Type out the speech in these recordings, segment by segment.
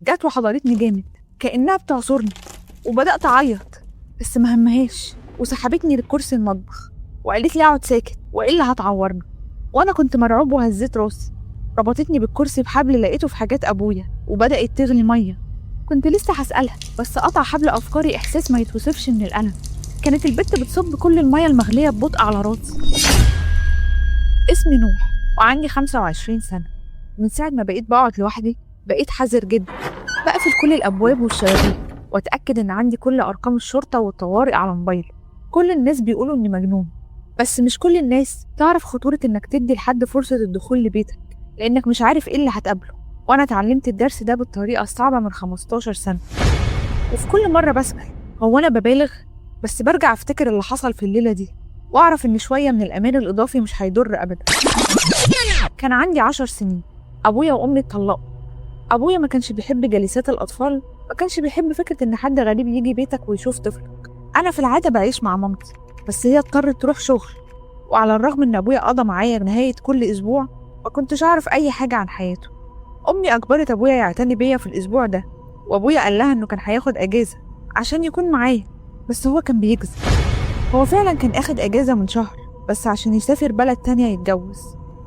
جت وحضرتني جامد كأنها بتعصرني، وبدأت أعيط بس ما همهاش، وسحبتني للكرسي المطبخ وقالت لي اقعد ساكت وإلا هتعورنا. وأنا كنت مرعوب وهزيت راسي. ربطتني بالكرسي بحبل لقيته في حاجات أبويا وبدأت تغلي مية. كنت لسه هسألها بس قطع حبل أفكاري إحساس ما يتوصفش من الألم. كانت البت بتصب كل المية المغلية ببطء على راسي. اسمي نوح وعندي 25 سنة. من ساعة ما بقيت بقعد لوحدي بقيت حذر جدا، بقفل كل الأبواب والشبابيك وأتأكد إن عندي كل أرقام الشرطة والطوارئ على موبايلي. كل الناس بيقولوا إني مجنون، بس مش كل الناس تعرف خطورة إنك تدي لحد فرصة الدخول لبيتك، لأنك مش عارف إيه اللي هتقابله. وأنا اتعلمت الدرس ده بالطريقة الصعبة من 15 سنة. وفي كل مرة بسأل هو أنا ببالغ؟ بس برجع أفتكر اللي حصل في الليلة دي وأعرف إن شوية من الأمان الإضافي مش هيضر أبدا. كان عندي 10 سنين، أبويا وأمي اتطلقوا. أبويا ما كانش بيحب جلسات الأطفال، ما كانش بيحب فكرة إن حد غريب يجي بيتك ويشوف طفلك. أنا في العادة بعيش مع مامتي، بس هي اضطرت تروح شغل، وعلى الرغم إن أبويا قضى معايا نهاية كل أسبوع ما كنتش أعرف أي حاجة عن حياته. أمي أجبرت أبويا يعتني بيا في الأسبوع ده، وأبويا قال لها إنه كان هياخد أجازة عشان يكون معايا، بس هو كان بيكذب. هو فعلا كان أخد أجازة من شهر بس عشان يسافر بلد تانية يتجوز،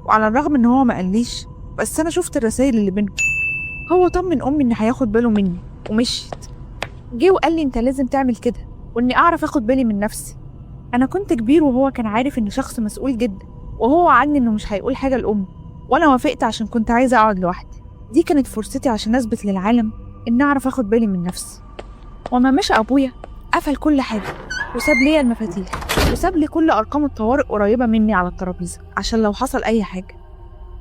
وعلى الرغم إن هو ما قاليش بس أنا شفت الرسائل اللي بينهم. هو طمن أمي إن هياخد باله مني ومشيت. جه وقال لي أنت لازم تعمل كده وإني أعرف أخد بالي من نفسي. أنا كنت كبير وهو كان عارف إني شخص مسؤول جدا، وهو وعدني إنه مش هيقول حاجة لأمي، وأنا وافقت عشان كنت عايزة أقعد لوحدي. دي كانت فرصتي عشان أثبت للعالم إني أعرف أخد بالي من نفسي. وما مشى أبويا قفل كل حاجة وساب لي المفاتيح، وساب لي كل أرقام الطوارئ قريبة مني على الترابيزة عشان لو حصل أي حاجة،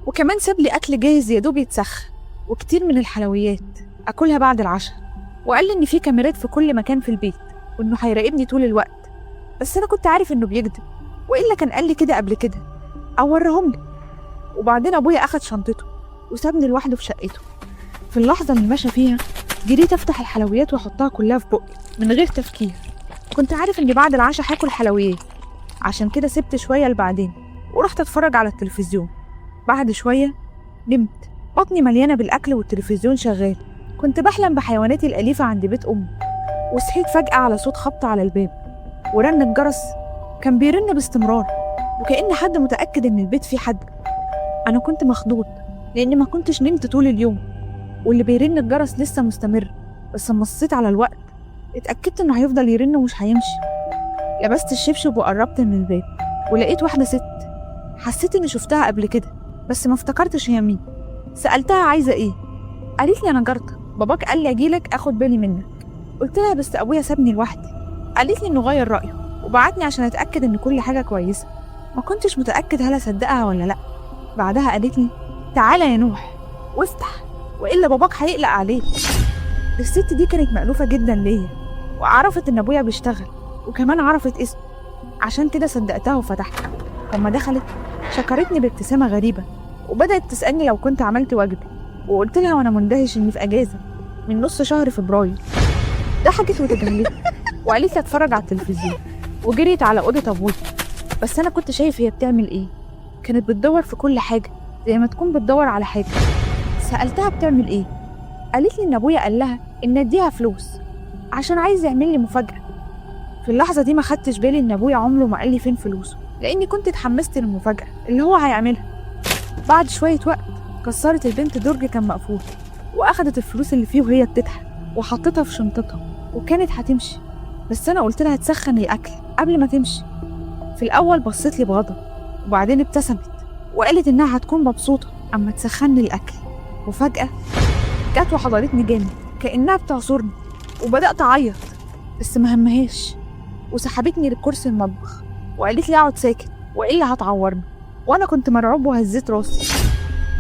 وكمان ساب لي أكل جاهز يدوب يتسخن وكتير من الحلويات أكلها بعد العشاء. وقال لي إن في كاميرات في كل مكان في البيت وإنه هيراقبني طول الوقت، بس أنا كنت عارف إنه بيكذب، وإلا كان قال لي كده قبل كده أو وريهم لي. وبعدين أبويا أخد شنطته وسابني لوحده في شقته. في اللحظة اللي مشى فيها جريت أفتح الحلويات وأحطها كلها في بقي من غير تفكير. كنت عارف إني بعد العشاء هاكل حلويات، عشان كده سبت شوية لبعدين ورحت أتفرج على التلفزيون. بعد شوية نمت، بطني مليانة بالأكل والتلفزيون شغال. كنت بحلم بحيواناتي الأليفة عند بيت أمي، وصحيت فجأة على صوت خبط على الباب ورن الجرس. كان بيرن باستمرار وكأن حد متأكد إن البيت فيه حد. أنا كنت مخضوض لأني ما كنتش نمت طول اليوم، واللي بيرن الجرس لسه مستمر. بس لما بصيت على الوقت اتأكدت إنه هيفضل يرن ومش هيمشي. لبست الشبشب وقربت من الباب ولقيت واحدة ست، حسيت إني شفتها قبل كده بس ما افتكرتش هي مين. سألتها عايزة إيه؟ قالت لي أنا جارتك، باباك قال لي أجيلك أخد بالي منك. قلت لها بس أبويا سابني لوحدي. قالت لي إنه غير رأيه وبعتني عشان أتأكد إن كل حاجة كويسة. ما كنتش متأكد هل أصدقها ولا لأ. بعدها قالت لي تعالى يا نوح وافتح وإلا باباك هيقلق عليك. الست دي كانت مألوفة جدا ليا، وعرفت إن أبويا بيشتغل، وكمان عرفت اسمه، عشان كده صدقتها وفتحت. لما دخلت شكرتني بابتسامة غريبة وبدأت تسألني لو كنت عملت واجبي، وقلت لها وأنا مندهش إني في أجازة من نص شهر فبراير. ضحكت وتجاهلت وقالت لي اتفرج على التلفزيون، وجريت على أوضة أبويا. بس أنا كنت شايف هي بتعمل إيه. كانت بتدور في كل حاجة زي ما تكون بتدور على حاجة. سألتها بتعمل إيه؟ قالت لي إن أبويا قال لها إن أديها فلوس عشان عايز يعمل لي مفاجأة. في اللحظة دي ما خدتش بالي إن أبويا عمره ما قال لي فين فلوسه، لأني كنت اتحمست للمفاجأة اللي هو هيعملها. بعد شوية وقت كسرت البنت درج كان مقفول وأخدت الفلوس اللي فيه وهي بتضحك وحطتها في شنطتها، وكانت هتمشي. بس أنا قلت لها تسخن الأكل قبل ما تمشي. في الأول بصت لي بغضب وبعدين ابتسمت وقالت إنها هتكون مبسوطة أما تسخن لي الأكل. وفجأة جت وحضرتني جامد كأنها بتعصرني، وبدأت أعيط بس ما همهاش، وسحبتني للكرسي المطبخ وقالت لي اقعد ساكت وإلا هتعورنا. وأنا كنت مرعوب وهزيت راسي.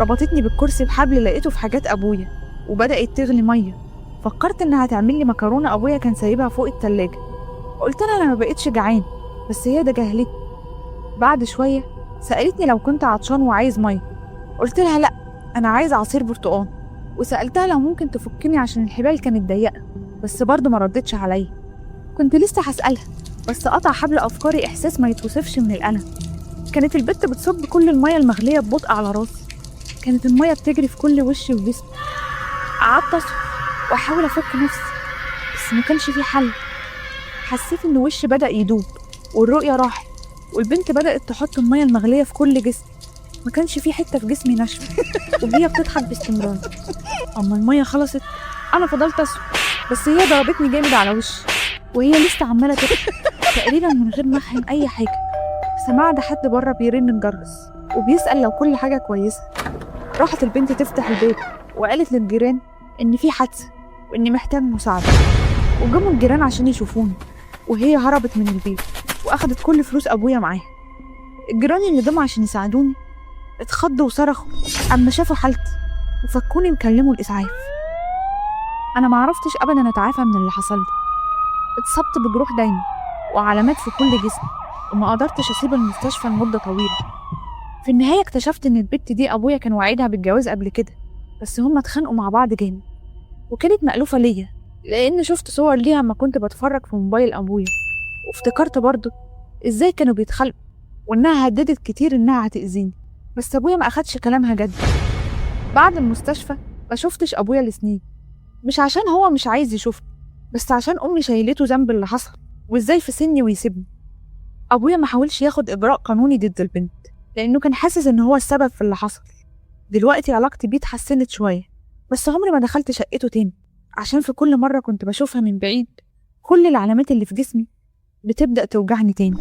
ربطتني بالكرسي بحبل لقيته في حاجات أبويا وبدأت تغلي مية. فكرت إنها تعمل لي مكرونة أبويا كان سايبها فوق التلاجة. قلت لها أنا ما بقتش جعان، بس هي ده جهلتني. بعد شوية سألتني لو كنت عطشان وعايز مية. قلت لها لأ، أنا عايز عصير برتقان. وسألتها لو ممكن تفكني عشان الحبال كانت ضيقة، بس برضه ما ردتش عليا. كنت لسه هسألها بس قطع حبل أفكاري إحساس ما يتوصفش من الألم. كانت البت بتصب كل المية المغلية ببطء على راسي. كانت المية بتجري في كل وشي وجسمي. قعدت أصرخ واحاول افك نفسي، بس ما كانش في حل. حسيت ان وشي بدأ يدوب والرؤية راحت، والبنت بدأت تحط المية المغلية في كل جسمي. ما كانش في حتة في جسمي ناشفة، وهي بتضحك باستمرار. اما المية خلصت انا فضلت اسكت، بس هي ضربتني جامد على وشي وهي لسه عمالة تضحك تقريبا من غير ما افهم اي حاجة. سمعت حد بره بيرن الجرس وبيسأل لو كل حاجة كويسة. راحت البنت تفتح الباب وقالت للجيران إن في حادثة وإني محتاج مساعدة، وجموا الجيران عشان يشوفوني. وهي هربت من البيت وأخدت كل فلوس أبويا معاها. الجيران اللي جم عشان يساعدوني اتخضوا وصرخوا أما شافوا حالتي، وفكوني وكلموا الإسعاف. أنا معرفتش أبدا أتعافى من اللي حصل لي. اتصبت بجروح دايما وعلامات في كل جسمي، وما قدرتش أسيب المستشفى لمدة طويلة. في النهاية اكتشفت إن البت دي أبويا كان واعدها بالجواز قبل كده، بس هما اتخانقوا مع بعض جامد. وكانت مألوفة ليا لأن شفت صور ليها لما كنت بتفرج في موبايل أبويا، وافتكرت برضه إزاي كانوا بيتخانقوا وإنها هددت كتير إنها هتأذيني، بس أبويا ما أخدش كلامها جد. بعد المستشفى ما شفتش أبويا لسنين، مش عشان هو مش عايز يشوفني، بس عشان أمي شايلته ذنب اللي حصل وإزاي في سني ويسيبني. أبويا ما حاولش ياخد إجراء قانوني ضد البنت لأنه كان حاسس إن هو السبب في اللي حصل. دلوقتي علاقتي بيه اتحسنت شوية، بس عمري ما دخلت شقته تاني عشان في كل مرة كنت بشوفها من بعيد كل العلامات اللي في جسمي بتبدأ توجعني تاني.